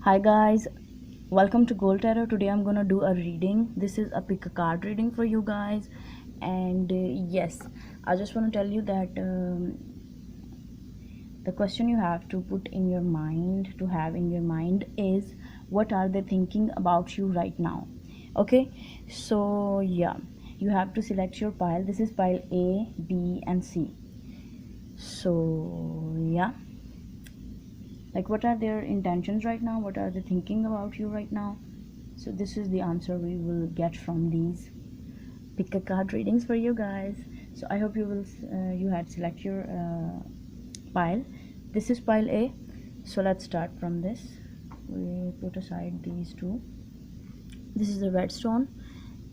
Hi guys, welcome to Gold Tarot. Today I'm gonna do a reading. This is a pick a card reading for you guys, and yes, I just want to tell you that the question you have to put in your mind, to have in your mind, is what are they thinking about you right now? Okay, so yeah, you have to select your pile. This is pile A, B, and C. So yeah, like what are their intentions right now, what are they thinking about you right now? So this is the answer we will get from these pick a card readings for you guys. So I hope you had select your pile. This is pile A, so let's start from this. We put aside these two. This is the red stone.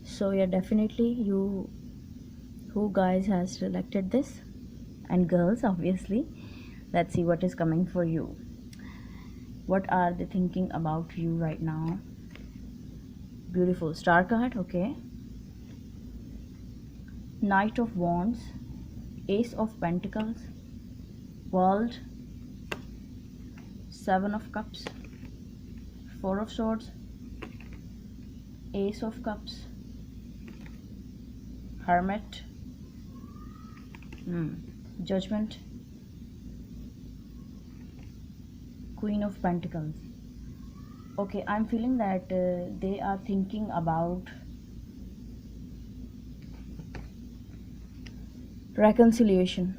So yeah, definitely you who guys has selected this, and girls obviously. Let's see what is coming for you. What are they thinking about you right now? Beautiful star card. Okay, Knight of Wands, Ace of Pentacles, World, Seven of Cups, Four of Swords, Ace of Cups, Hermit, Judgment, Queen of Pentacles. Okay, I'm feeling that they are thinking about reconciliation.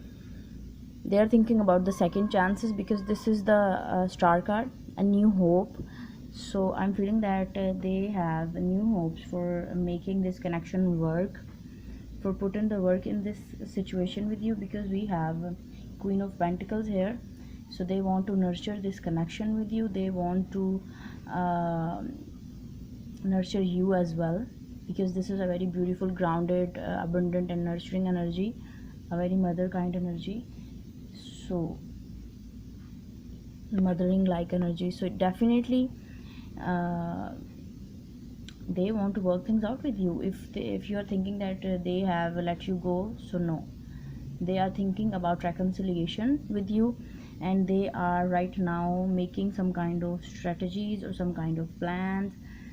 They are thinking about the second chances, because this is the star card, a new hope. So I'm feeling that they have new hopes for making this connection work, for putting the work in this situation with you, because we have Queen of Pentacles here. So they want to nurture this connection with you. They want to uh, nurture you as well, because this is a very beautiful, grounded, abundant and nurturing energy, a very mother kind energy. So mothering like energy. So definitely uh, they want to work things out with you. If you are thinking that they have let you go, so no, they are thinking about reconciliation with you, and they are right now making some kind of strategies or some kind of plans,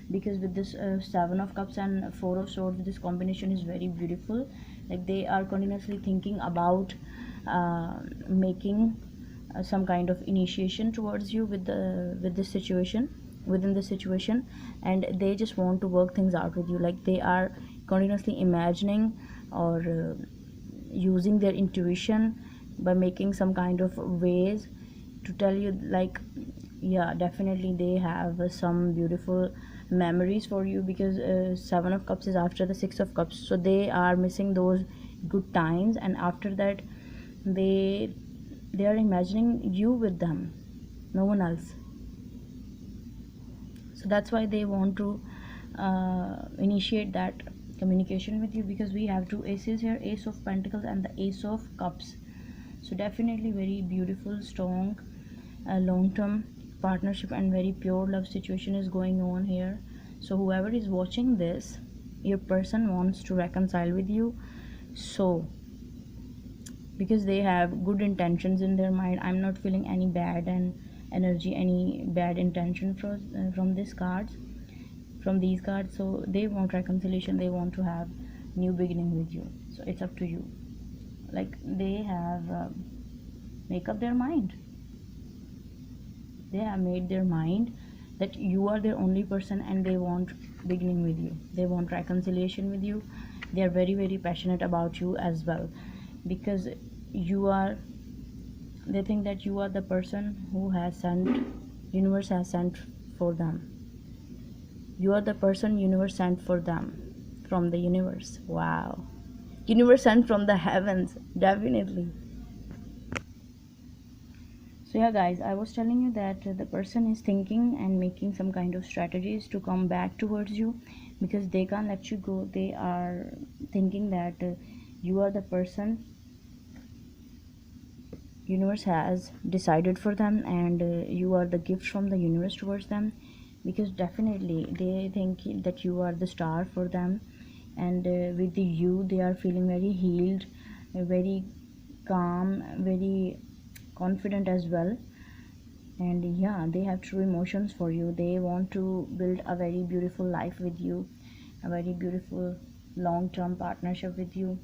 because with this Seven of Cups and Four of Swords, this combination is very beautiful. Like they are continuously thinking about making some kind of initiation towards you with this situation, within the situation, and they just want to work things out with you. Like they are continuously imagining or using their intuition by making some kind of ways to tell you, like, yeah, definitely they have some beautiful memories for you, because Seven of Cups is after the Six of Cups. So they are missing those good times, and after that they they are imagining you with them, no one else. So that's why they want to initiate that communication with you, because we have two aces here, Ace of Pentacles and the Ace of Cups. So definitely very beautiful, strong, long-term partnership and very pure love situation is going on here. So whoever is watching this, your person wants to reconcile with you. So because they have good intentions in their mind, I'm not feeling any bad and energy, any bad intention from these cards, from these cards. So they want reconciliation, they want to have new beginning with you. So it's up to you. Like they have make up their mind, they have made their mind that you are their only person, and they want beginning with you, they want reconciliation with you. They are very very passionate about you as well, because you are, they think that you are the person who has sent, universe has sent for them. You are the person universe sent for them, from the universe. Wow, universe sent from the heavens, definitely. So yeah guys, I was telling you that the person is thinking and making some kind of strategies to come back towards you, because they can't let you go. They are thinking that you are the person universe has decided for them, and you are the gift from the universe towards them, because definitely they think that you are the star for them. And with you they are feeling very healed, very calm, very confident as well. And yeah, they have true emotions for you. They want to build a very beautiful life with you, a very beautiful long-term partnership with you.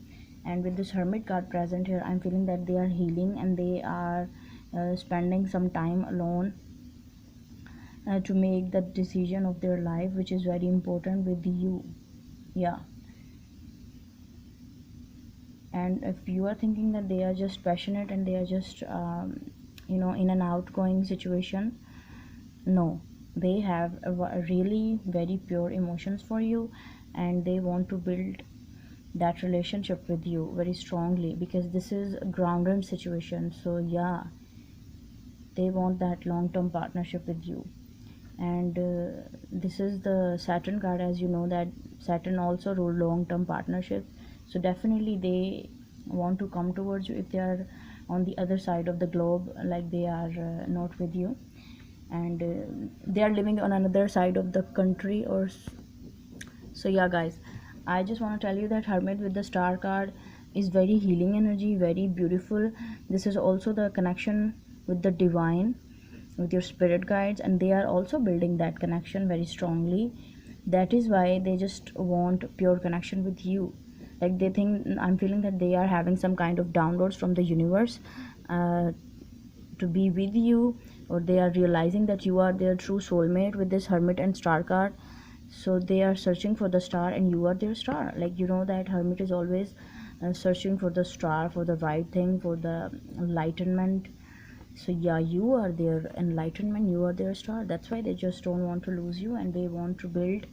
And with this Hermit card present here, I'm feeling that they are healing, and they are spending some time alone to make the decision of their life, which is very important with you. Yeah. And if you are thinking that they are just passionate and they are just in an outgoing situation, no, they have a really very pure emotions for you, and they want to build that relationship with you very strongly, because this is a grounded situation. So yeah, they want that long-term partnership with you. And this is the Saturn card, as you know that Saturn also rule long-term partnership. So definitely they want to come towards you if they are on the other side of the globe, like they are not with you, and they are living on another side of the country or so. Yeah guys, I just want to tell you that Hermit with the star card is very healing energy, very beautiful. This is also the connection with the divine, with your spirit guides, and they are also building that connection very strongly. That is why they just want pure connection with you. Like they think, I'm feeling that they are having some kind of downloads from the universe uh, to be with you, or they are realizing that you are their true soulmate with this Hermit and star card. So they are searching for the star, and you are their star. Like you know that Hermit is always searching for the star, for the right thing, for the enlightenment. So yeah, you are their enlightenment, you are their star. That's why they just don't want to lose you, and they want to build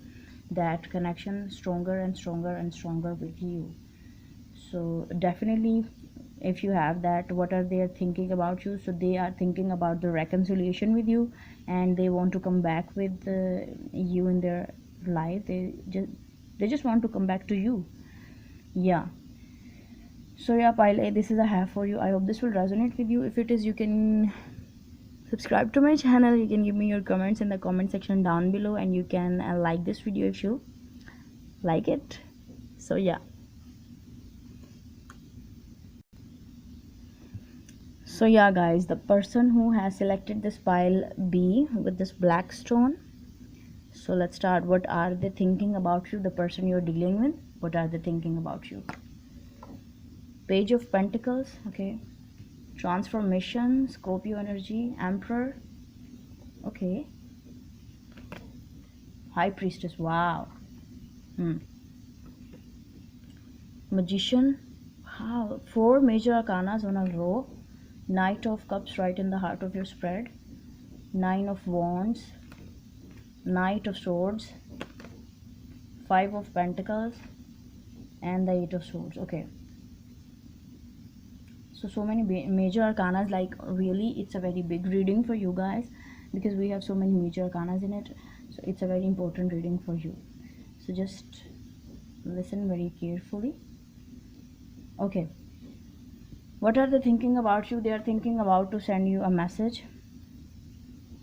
that connection stronger and stronger and stronger with you. So definitely, if you have that, what are they thinking about you? So they are thinking about the reconciliation with you, and they want to come back with you in their life. They just want to come back to you. Yeah. So yeah, pile A, this is a have for you. I hope this will resonate with you. If it is, you can subscribe to my channel. You can give me your comments in the comment section down below, and you can like this video if you like it. So yeah. So yeah guys, the person who has selected this pile B with this black stone, so let's start. What are they thinking about you? The person you're dealing with, what are they thinking about you? Page of Pentacles, okay. Transformation, Scorpio energy, Emperor, okay. High Priestess, wow. Magician, wow. Four major arcanas on a row. Knight of Cups right in the heart of your spread. Nine of Wands, Knight of Swords, Five of Pentacles, and the Eight of Swords. Okay, so many major arcanas. Like really, it's a very big reading for you guys, because we have so many major arcanas in it. So it's a very important reading for you. So just listen very carefully. Okay, what are they thinking about you? They are thinking about to send you a message.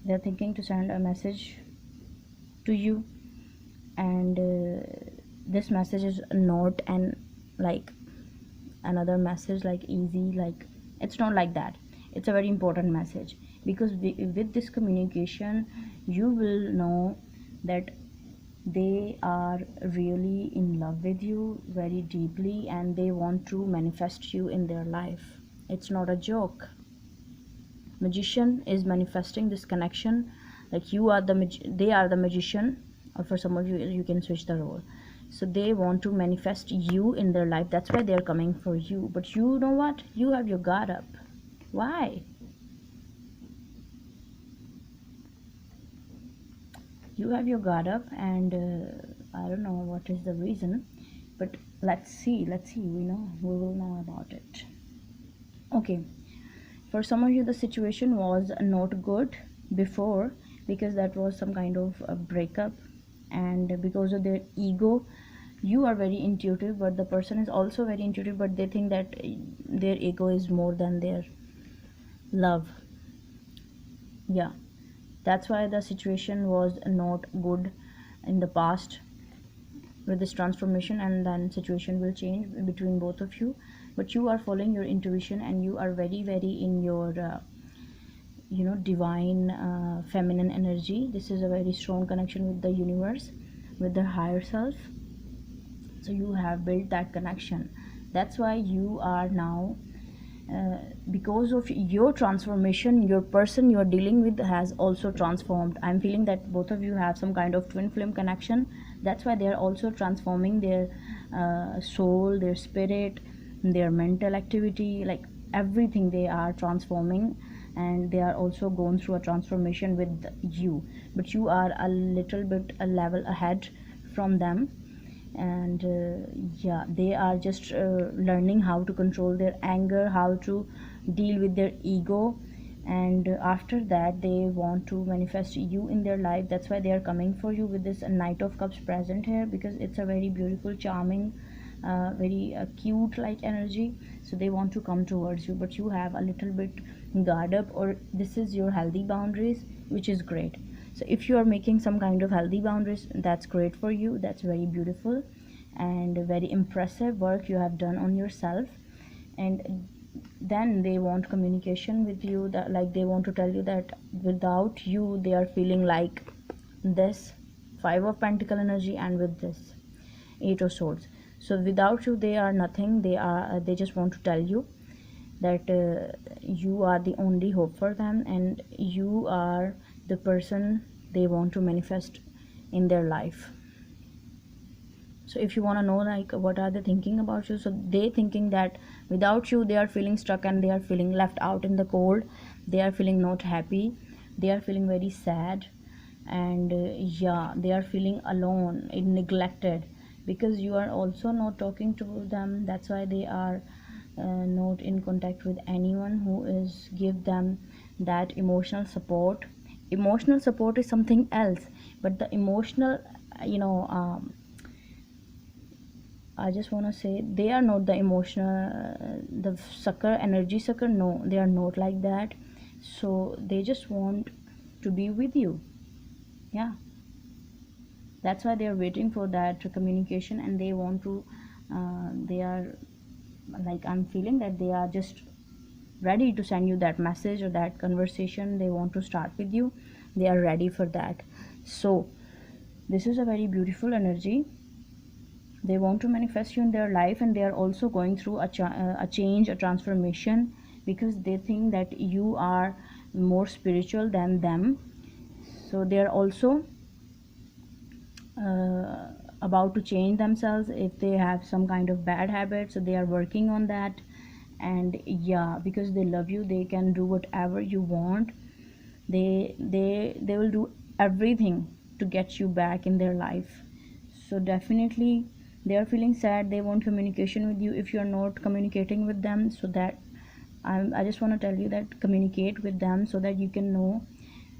They are thinking to send a message to you, and this message is not an like another message, like easy, like it's not like that. It's a very important message, because with this communication you will know that they are really in love with you very deeply, and they want to manifest you in their life. It's not a joke. Magician is manifesting this connection. Like you are they are the magician, or for some of you, you can switch the role. So they want to manifest you in their life. That's why they're coming for you. But you know what? You have your guard up. Why? You have your guard up, and I don't know what is the reason, but let's see. We will know about it. Okay, for some of you the situation was not good before, because that was some kind of a breakup, and because of their ego, you are very intuitive, but the person is also very intuitive, but they think that their ego is more than their love. Yeah, that's why the situation was not good in the past with this transformation, and then situation will change between both of you. But you are following your intuition, and you are very in your divine feminine energy. This is a very strong connection with the universe, with the higher self. So you have built that connection. That's why you are now, because of your transformation, your person you're dealing with has also transformed. I'm feeling that both of you have some kind of twin flame connection. That's why they're also transforming their soul, their spirit, their mental activity, like everything they are transforming. And they are also going through a transformation with you, but you are a little bit a level ahead from them. And yeah, they are just learning how to control their anger, how to deal with their ego. And after that they want to manifest you in their life. That's why they are coming for you with this Knight of Cups present here, because it's a very beautiful, charming, very cute like energy. So they want to come towards you, but you have a little bit guard up, or this is your healthy boundaries, which is great. So if you are making some kind of healthy boundaries, that's great for you. That's very beautiful and very impressive work you have done on yourself. And then they want communication with you, that like they want to tell you that without you they are feeling like this Five of Pentacle energy, and with this Eight of Swords. So without you they are nothing. They just want to tell you that you are the only hope for them, and you are the person they want to manifest in their life. So if you want to know like what are they thinking about you, so they thinking that without you they are feeling stuck, and they are feeling left out in the cold. They are feeling not happy, they are feeling very sad. And yeah, they are feeling alone and neglected, because you are also not talking to them. That's why they are not in contact with anyone who is give them that emotional support. Emotional support is something else, but the emotional, you know I just want to say they are not the emotional, the sucker, energy sucker. No, they are not like that. So they just want to be with you. Yeah, that's why they are waiting for that communication, and they want to. They are like, I'm feeling that they are just ready to send you that message or that conversation. They want to start with you. They are ready for that. So this is a very beautiful energy. They want to manifest you in their life, and they are also going through a change, a transformation, because they think that you are more spiritual than them. So they are also about to change themselves if they have some kind of bad habit. So they are working on that. And yeah, because they love you, they can do whatever you want. They will do everything to get you back in their life. So definitely they are feeling sad. They want communication with you. If you are not communicating with them, so that I just want to tell you that communicate with them, so that you can know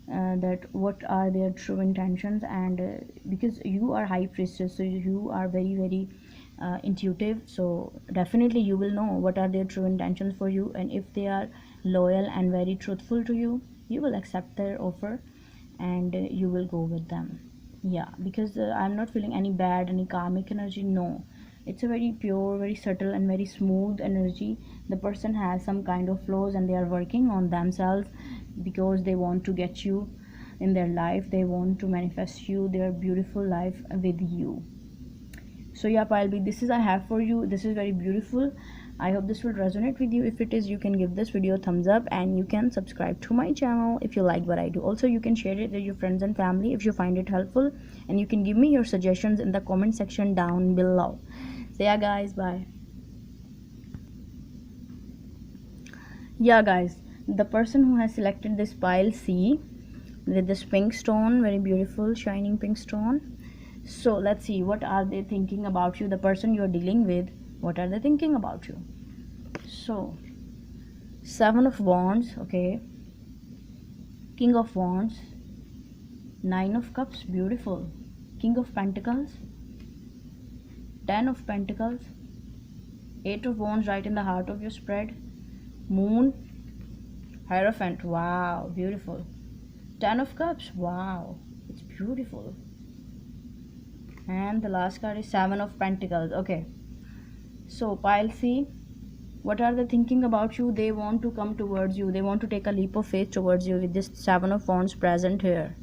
that what are their true intentions. And because you are High Priestess, so you are very very intuitive. So definitely you will know what are their true intentions for you, and if they are loyal and very truthful to you, you will accept their offer, and you will go with them. Yeah, because I'm not feeling any bad, any karmic energy. No, it's a very pure, very subtle, and very smooth energy. The person has some kind of flaws, and they are working on themselves, because they want to get you in their life. They want to manifest you their beautiful life with you. So yeah, Pilby, this is I have for you. This is very beautiful. I hope this will resonate with you. If it is, you can give this video a thumbs up, and you can subscribe to my channel if you like what I do. Also, you can share it with your friends and family if you find it helpful, and you can give me your suggestions in the comment section down below. So yeah guys, bye. Yeah guys, the person who has selected this pile C with this pink stone, very beautiful shining pink stone. So let's see, what are they thinking about you? The person you're dealing with, what are they thinking about you? So Seven of Wands, okay, King of Wands, Nine of Cups, beautiful, King of Pentacles, Ten of Pentacles, Eight of Wands right in the heart of your spread, Moon, Hierophant, wow, beautiful, Ten of Cups, wow, it's beautiful. And the last card is Seven of Pentacles. Okay, so pile C, What are they thinking about you? They want to come towards you, they want to take a leap of faith towards you with this Seven of Wands present here.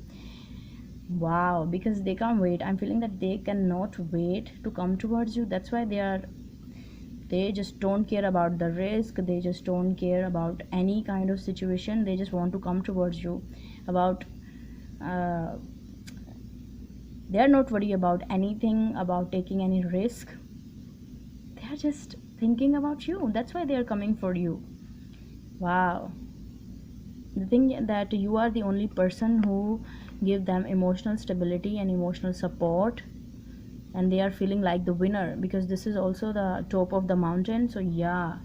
Wow, because they can't wait. I'm feeling that they cannot wait to come towards you. That's why they just don't care about the risk, they just don't care about any kind of situation, they just want to come towards you. About uh, they are not worried about anything, about taking any risk. They are just thinking about you. That's why they are coming for you. Wow. The thing that you are the only person who give them emotional stability and emotional support, and they are feeling like the winner because this is also the top of the mountain. So yeah,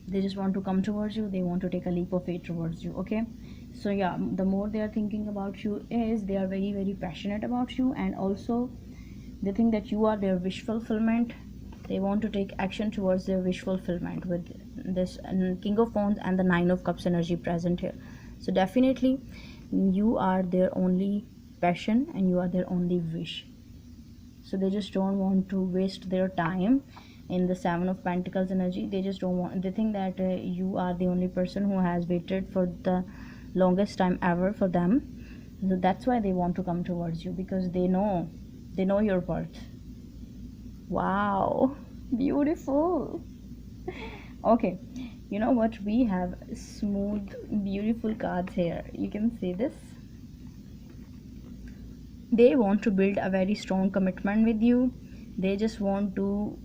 they just want to come towards you, they want to take a leap of faith towards you. Okay, so yeah, the more they are thinking about you is they are very very passionate about you, and also they think that you are their wish fulfillment. They want to take action towards their wish fulfillment with this King of Wands and the Nine of Cups energy present here. So definitely you are their only passion and you are their only wish. So they just don't want to waste their time in the Seven of Pentacles energy. They just don't want, they think that you are the only person who has waited for the longest time ever for them. So that's why they want to come towards you, because they know your worth. Wow, beautiful. Okay, you know what, we have smooth beautiful cards here. You can see this. They want to build a very strong commitment with you. They just want to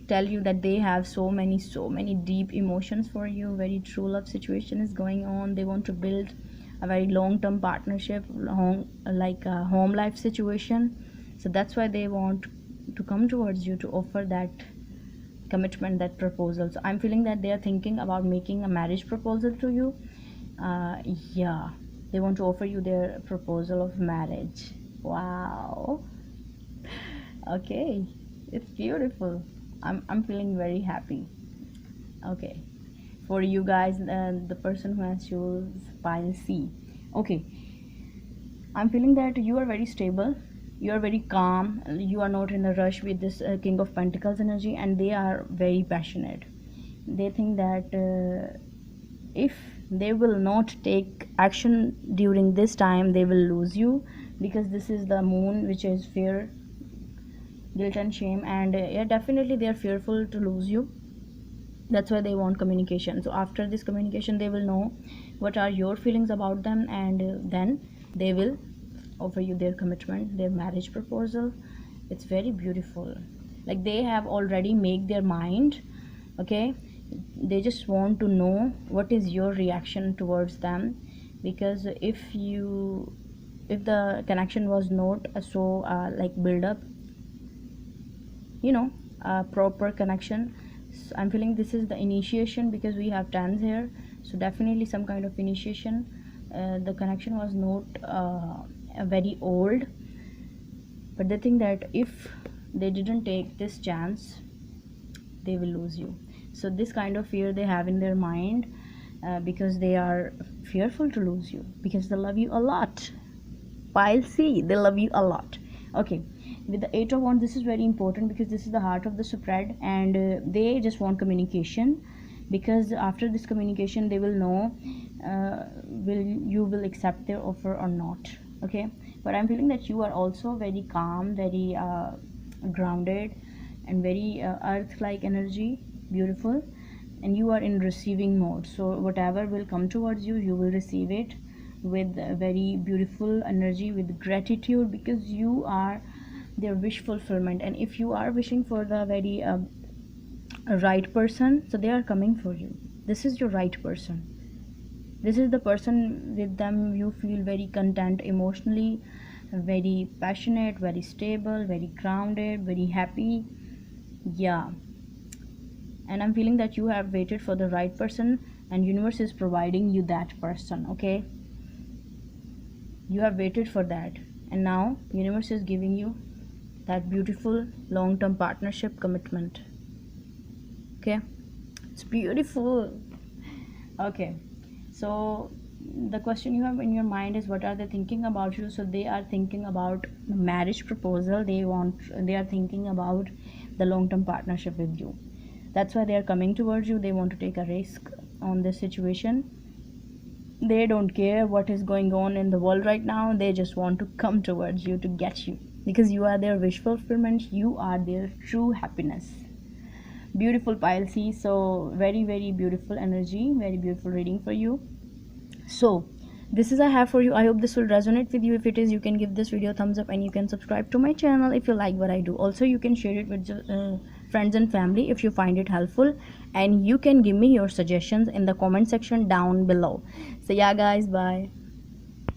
tell you that they have so many deep emotions for you. Very true love situation is going on. They want to build a very long-term partnership, like a home life situation. So that's why they want to come towards you to offer that commitment, that proposal. So I'm feeling that they are thinking about making a marriage proposal to you. Yeah, they want to offer you their proposal of marriage. Wow. Okay, it's beautiful. I'm feeling very happy. Okay, for you guys, the person who has chose pile C. Okay, I'm feeling that you are very stable, you are very calm, you are not in a rush with this King of Pentacles energy, and they are very passionate. They think that if they will not take action during this time, they will lose you, because this is the moon, which is fear, guilt and shame, and yeah, definitely they are fearful to lose you. That's why they want communication. So after this communication, they will know what are your feelings about them, and then they will offer you their commitment, their marriage proposal. It's very beautiful. Like they have already made their mind. Okay, they just want to know what is your reaction towards them, because if the connection was not so like build up, you know, a proper connection. So I'm feeling this is the initiation, because we have tens here. So definitely some kind of initiation. The connection was not very old, but they think that if they didn't take this chance, they will lose you. So this kind of fear they have in their mind, because they are fearful to lose you, because they love you a lot. Pile C, they love you a lot. Okay, with the Eight of Wands, this is very important, because this is the heart of the spread, and they just want communication, because after this communication they will know you will accept their offer or not. Okay, but I'm feeling that you are also very calm, very grounded, and very earth like energy, beautiful, and you are in receiving mode. So whatever will come towards you, you will receive it with very beautiful energy, with gratitude, because you are their wish fulfillment. And if you are wishing for the very right person, so they are coming for you. This is your right person. This is the person, with them you feel very content emotionally, very passionate, very stable, very grounded, very happy. Yeah, and I'm feeling that you have waited for the right person, and universe is providing you that person. Okay, you have waited for that, and now universe is giving you that beautiful long-term partnership commitment. Okay, it's beautiful. Okay, so the question you have in your mind is, what are they thinking about you? So they are thinking about marriage proposal. They are thinking about the long-term partnership with you. That's why they are coming towards you. They want to take a risk on this situation. They don't care what is going on in the world right now. They just want to come towards you to get you, because you are their wish fulfillment. You are their true happiness. Beautiful Pisces. So very beautiful energy, very beautiful reading for you. So this is I have for you. I hope this will resonate with you. If it is, you can give this video a thumbs up, and you can subscribe to my channel if you like what I do. Also, you can share it with friends and family if you find it helpful, and you can give me your suggestions in the comment section down below. So yeah guys, bye.